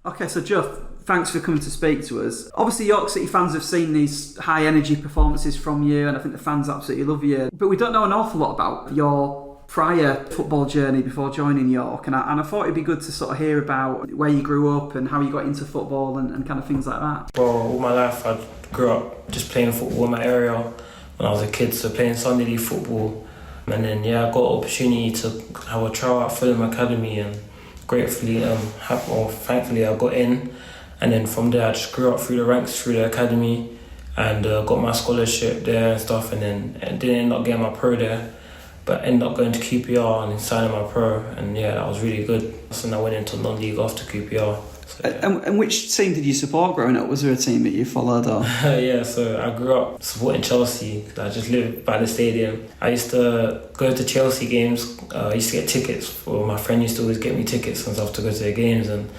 Okay, so Joe, thanks for coming to speak to us. Obviously, York City fans have seen these high energy performances from you, and I think the fans absolutely love you. But we don't know an awful lot about your prior football journey before joining York, and I thought it'd be good to sort of hear about where you grew up and how you got into football and kind of things like that. Well, all my life I grew up just playing football in my area when I was a kid, so playing Sunday league football. And then I got an opportunity to have a trial at Fulham Academy, and gratefully, thankfully I got in. And then from there I just grew up through the ranks, through the academy, and got my scholarship there and stuff, and then didn't end up getting my pro there, but ended up going to QPR and then signing my pro, and that was really good. So then I went into non-league after QPR. So, And which team did you support growing up? Was there a team that you followed? Or? So I grew up supporting Chelsea. I just lived by the stadium. I used to go to Chelsea games. I used to get tickets. My friend used to always get me tickets and stuff to go to the games, and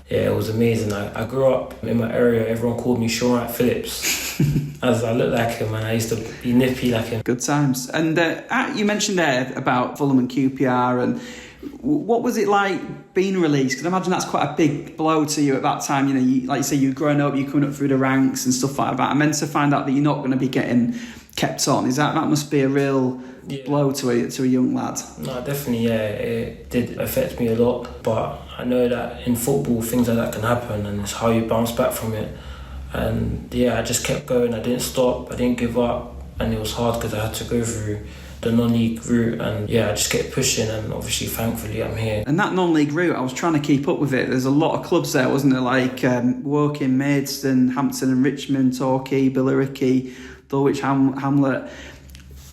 it was amazing. I grew up in my area. Everyone called me Sean at Felix, as I looked like him, and I used to be nippy like him. Good times. And you mentioned there about Fulham and QPR, and what was it like being released? Because I imagine that's quite a big blow to you at that time. Like you say, you're growing up, you're coming up through the ranks and stuff like that. And then to find out that you're not going to be getting kept on, that must be a real blow to a young lad. No, definitely, it did affect me a lot. But I know that in football, things like that can happen, and it's how you bounce back from it. And I just kept going. I didn't stop. I didn't give up, and it was hard because I had to go through the non-league route, and I just kept pushing, and obviously thankfully I'm here. And that non-league route, I was trying to keep up with it. There's a lot of clubs there, wasn't there, like Woking, Maidstone, Hampton and Richmond, Torquay, Billericay, Dulwich Hamlet.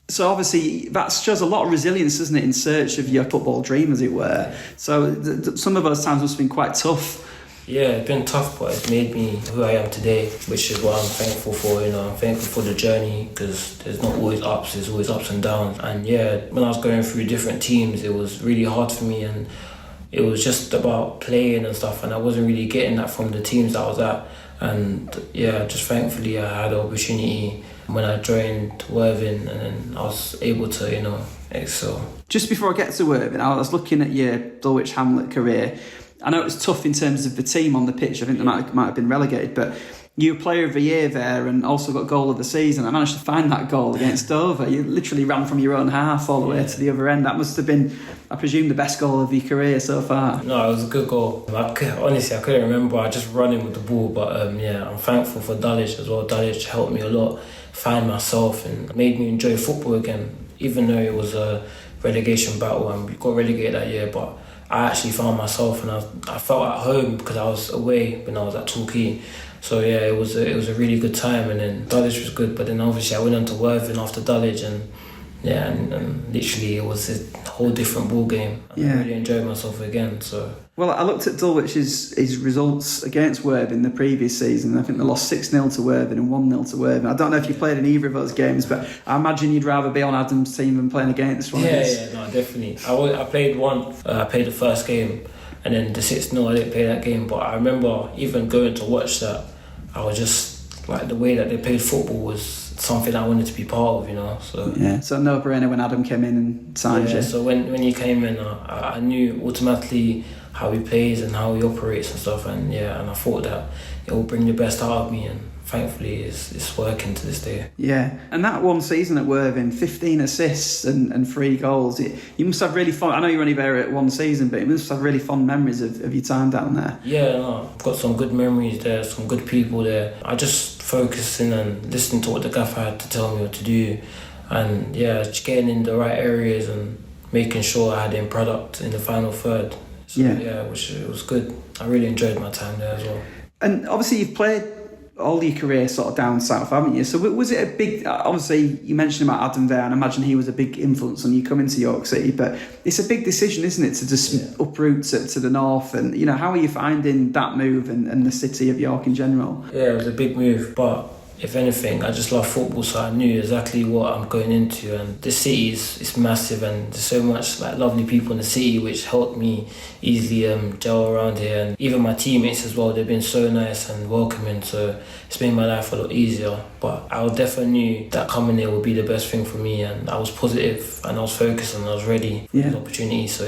So obviously that shows a lot of resilience, doesn't it, in search of your football dream, as it were. So some of those times must have been quite tough. Yeah, it's been tough, but it's made me who I am today, which is what I'm thankful for. I'm thankful for the journey, because there's not always ups, there's always ups and downs. And when I was going through different teams, it was really hard for me, and it was just about playing and stuff, and I wasn't really getting that from the teams that I was at. And just thankfully I had the opportunity when I joined Worthing, and then I was able to, excel. Just before I get to Worthing, I was looking at your Dulwich Hamlet career. I know it was tough in terms of the team on the pitch. I think they might have been relegated, but you were player of the year there and also got goal of the season. I managed to find that goal against Dover. You literally ran from your own half all the way to the other end. That must have been, I presume, the best goal of your career so far. No, it was a good goal. Honestly, I couldn't remember. I just running with the ball, but I'm thankful for Dulwich as well. Dulwich helped me a lot find myself and made me enjoy football again, even though it was a relegation battle and we got relegated that year. But I actually found myself, and I felt at home because I was away when I was at Torquay. So it was a really good time, and then Dulwich was good. But then obviously I went on to Worthing after Dulwich, and literally it was a whole different ball game. I really enjoyed myself again. So. Well, I looked at Dulwich's his results against Worthing the previous season. I think they lost 6-0 to Worthing and 1-0 to Worthing. I don't know if you played in either of those games, but I imagine you'd rather be on Adam's team than playing against one of his. No, definitely. I played one. I played the first game, and then the 6-0 I didn't play that game. But I remember even going to watch that, I was just like, the way that they played football was something I wanted to be part of, So so no brainer when Adam came in and signed you. So when he came in, I knew automatically how he plays and how he operates and stuff, and I thought that it will bring the best out of me, and thankfully it's working to this day. Yeah, and that one season at Worthing, 15 assists and 3 goals. You must have really fond. I know you're only there at one season, but you must have really fond memories of your time down there. I've got some good memories there, some good people there. I just focusing and listening to what the gaffer had to tell me what to do, and just getting in the right areas and making sure I had in product in the final third. So, which it was good. I really enjoyed my time there as well. And obviously you've played all your career sort of down south, haven't you? So was it a big... Obviously you mentioned about Adam there, and I imagine he was a big influence on you coming to York City, but it's a big decision, isn't it, to just uproot to the north, and how are you finding that move and the city of York in general? Yeah, it was a big move, but if anything, I just love football, so I knew exactly what I'm going into. And the city is massive, and there's so much lovely people in the city, which helped me easily gel around here. And even my teammates as well, they've been so nice and welcoming, so it's made my life a lot easier. But I definitely knew that coming here would be the best thing for me, and I was positive and I was focused and I was ready for the opportunity. So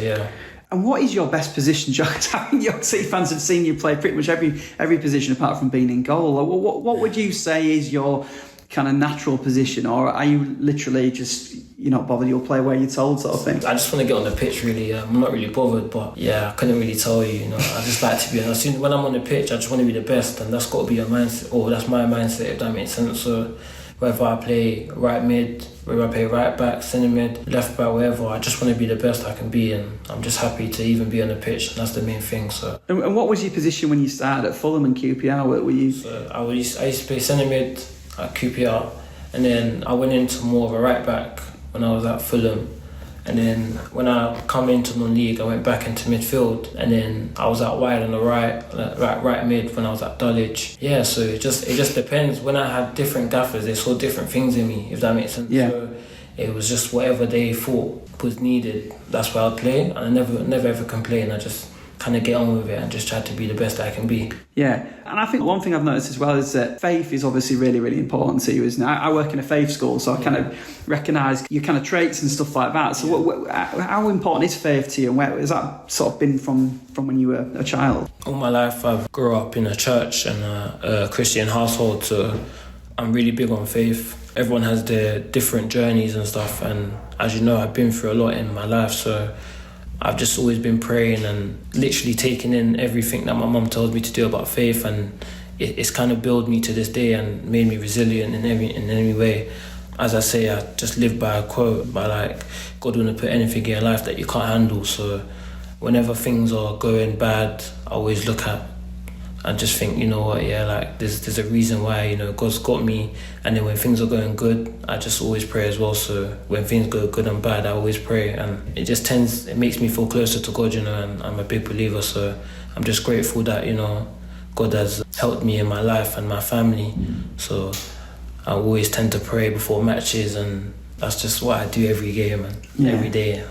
And what is your best position, John? I think York City fans have seen you play pretty much every position apart from being in goal. What would you say is your kind of natural position, or are you literally just, you're not bothered, you'll play where you're told sort of thing? I just want to get on the pitch really. I'm not really bothered, but yeah, I couldn't really tell you, I just like to be, as soon when I'm on the pitch, I just want to be the best, and that's got to be your mindset, or that's my mindset, if that makes sense. So whether I play right mid, whether I play right back, centre mid, left back, wherever, I just want to be the best I can be, and I'm just happy to even be on the pitch, and that's the main thing. So. And what was your position when you started at Fulham and QPR? Were you? So I used to play centre mid at QPR, and then I went into more of a right back when I was at Fulham, and then when I come into non-league I went back into midfield, and then I was out wide on the right mid when I was at Dulwich. Yeah, so it just depends. When I had different gaffers, they saw different things in me, if that makes sense. Yeah. So it was just whatever they thought was needed, that's where I'd play, and I never ever complain. I just kind of get on with it and just try to be the best I can be. Yeah, and I think one thing I've noticed as well is that faith is obviously really, really important to you, isn't it? I work in a faith school, so I kind of recognise your kind of traits and stuff like that. So how important is faith to you, and where has that sort of been from when you were a child? All my life I've grew up in a church and a Christian household, so I'm really big on faith. Everyone has their different journeys and stuff, and as you know, I've been through a lot in my life, so I've just always been praying and literally taking in everything that my mum tells me to do about faith, and it's kind of built me to this day and made me resilient in any way. As I say, I just live by a quote, by like, God wouldn't put anything in your life that you can't handle. So whenever things are going bad, I always look at and just think, you know what, yeah, like there's a reason why, God's got me. And then when things are going good, I just always pray as well. So when things go good and bad, I always pray, and it makes me feel closer to God, and I'm a big believer. So I'm just grateful that, God has helped me in my life and my family. So I always tend to pray before matches, and that's just what I do every game and every day.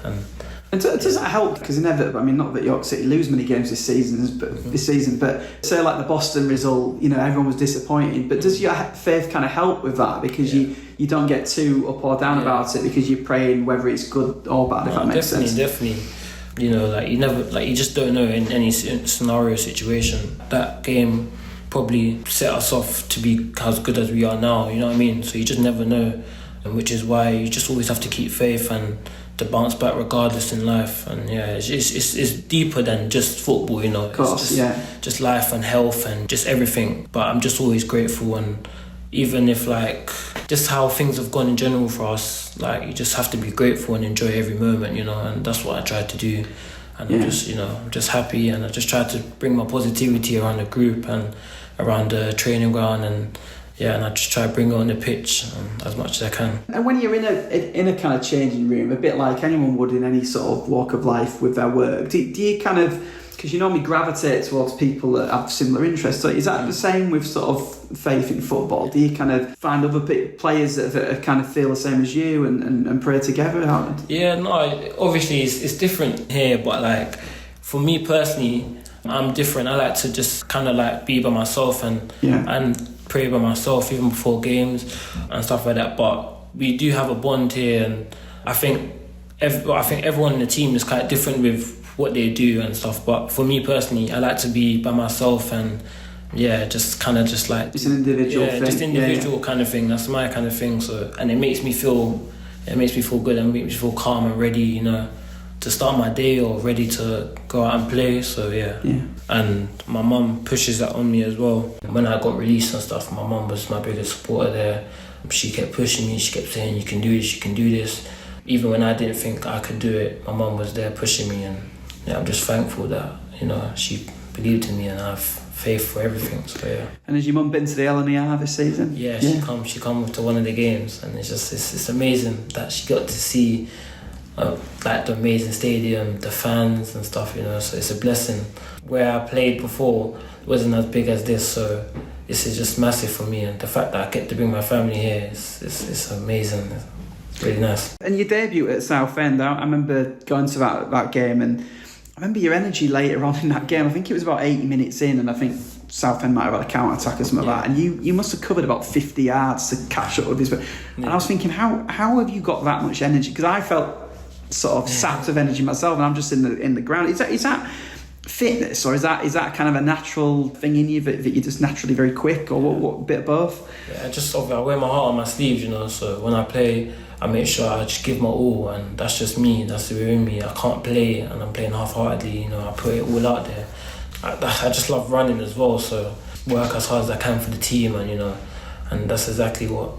And does that help? Because inevitably, I mean, not that York City lose many games this season, but say like the Boston result, everyone was disappointed. But does your faith kind of help with that? Because you don't get too up or down about it, because you're praying whether it's good or bad, if that makes sense. Definitely. You just don't know in any scenario situation. That game probably set us off to be as good as we are now, you know what I mean? So you just never know, and which is why you just always have to keep faith and to bounce back regardless in life. And it's deeper than just football, Of course, it's just life and health and just everything. But I'm just always grateful, and even if just how things have gone in general for us, you just have to be grateful and enjoy every moment, and that's what I try to do. And I'm just happy, and I just try to bring my positivity around the group and around the training ground, and I just try to bring it on the pitch as much as I can. And when you're in a kind of changing room, a bit like anyone would in any sort of walk of life with their work, do you kind of, because you normally gravitate towards people that have similar interests, so is that the same with sort of faith in football? Do you kind of find other players that kind of feel the same as you and pray together? Obviously it's different here, but for me personally, I'm different. I like to just kind of be by myself and pray by myself even before games and stuff like that. But we do have a bond here, and I think everyone in the team is quite different with what they do and stuff. But for me personally, I like to be by myself and just kind of just it's an individual thing. Just individual kind of thing. That's my kind of thing. So, and it makes me feel good and makes me feel calm and ready, to start my day or ready to go out and play. So and my mum pushes that on me as well. When I got released and stuff, my mum was my biggest supporter there. She kept pushing me, she kept saying, you can do this. Even when I didn't think I could do it, my mum was there pushing me, and I'm just thankful that she believed in me, and I have faith for everything. So And has your mum been to the LNER this season? She come to one of the games, and it's amazing that she got to see the amazing stadium, the fans and stuff, so it's a blessing. Where I played before wasn't as big as this, so this is just massive for me, and the fact that I get to bring my family here is amazing. It's really nice. And your debut at Southend, I remember going to that game, and I remember your energy later on in that game. I think it was about 80 minutes in, and I think Southend might have had a counter-attack or something like that, and you must have covered about 50 yards to catch up with this. And I was thinking, how have you got that much energy? Because I felt sort of sapped of energy myself, and I'm just in the ground. Is that fitness, or is that kind of a natural thing in you that you're just naturally very quick, or what bit of both? Yeah, I wear my heart on my sleeve, you know. So when I play, I make sure I just give my all, and that's just me. That's the way in me. I can't play, and I'm playing half-heartedly. You know, I put it all out there. I just love running as well. So work as hard as I can for the team, and you know, and that's exactly what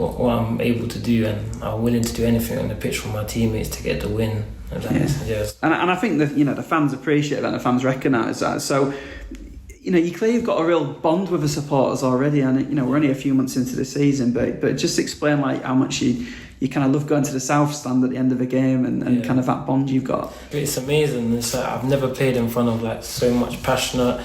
I'm able to do, and I'm willing to do anything on the pitch for my teammates to get the win. Yes. And I think that, you know, the fans appreciate that, and the fans recognise that. So, you know, you clearly have got a real bond with the supporters already, and you know, we're only a few months into the season, but just explain like how much you kind of love going to the South Stand at the end of a game, and kind of that bond you've got. It's amazing. It's like I've never played in front of like so much passionate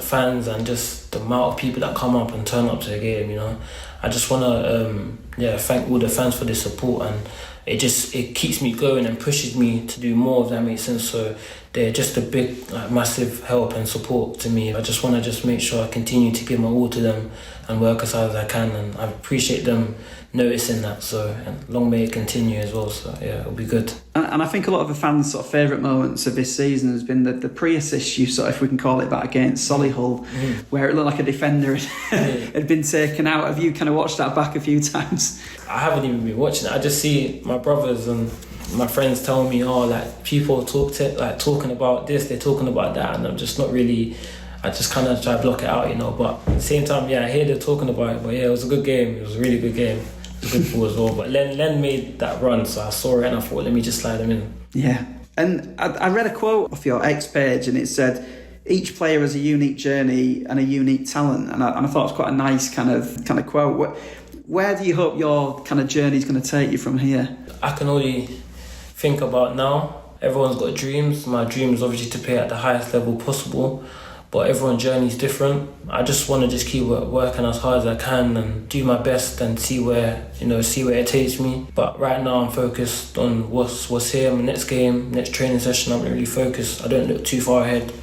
fans, and just the amount of people that come up and turn up to the game. You know, I just want to thank all the fans for their support, and it keeps me going and pushes me to do more, if that makes sense. So they're just a big, massive help and support to me. I just want to make sure I continue to give my all to them and work as hard as I can, and I appreciate them noticing that. So, and long may it continue as well. So yeah, it'll be good. And I think a lot of the fans' sort of favourite moments of this season has been the pre-assist you if we can call it that, against Solihull, where it looked like a defender had been taken out. Have you kind of watched that back a few times? I haven't even been watching it. I just see my brothers and my friends telling me, like people talking about this, they're talking about that, and I'm just not really. I just kind of try to block it out, you know. But at the same time, I hear they're talking about it. But yeah, it was a good game. It was a really good game. It was a good ball as well. But Len made that run, so I saw it and I thought, let me just slide him in. Yeah. And I read a quote off your X page, and it said, each player has a unique journey and a unique talent. And I thought it was quite a nice kind of quote. Where do you hope your kind of journey is going to take you from here? I can only think about now. Everyone's got dreams. My dream is obviously to play at the highest level possible, but everyone's journey is different. I just want to keep working as hard as I can and do my best and see where it takes me. But right now I'm focused on what's here, my next game, next training session. I'm really focused. I don't look too far ahead.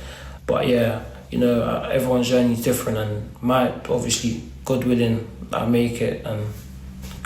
But everyone's journey is different, and might obviously, God willing, I make it and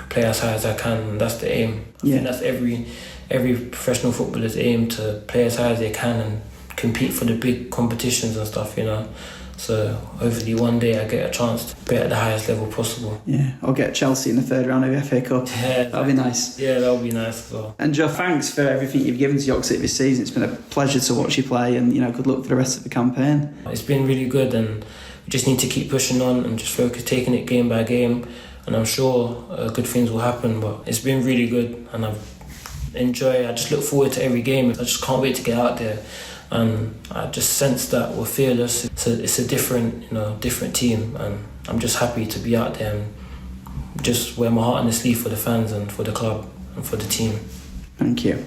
play as high as I can. And that's the aim. I think that's every professional footballer's aim, to play as high as they can and compete for the big competitions and stuff, you know. So hopefully one day I get a chance to play at the highest level possible. Yeah, or get Chelsea in the third round of the FA Cup. Yeah, that'll be nice. Yeah, that'll be nice as well. And Joe, thanks for everything you've given to York City this season. It's been a pleasure to watch you play, and good luck for the rest of the campaign. It's been really good, and we just need to keep pushing on and just focus, taking it game by game. And I'm sure good things will happen. But it's been really good, and I just look forward to every game. I just can't wait to get out there. And I just sense that we're fearless. It's a different team, and I'm just happy to be out there and just wear my heart on the sleeve for the fans and for the club and for the team. Thank you.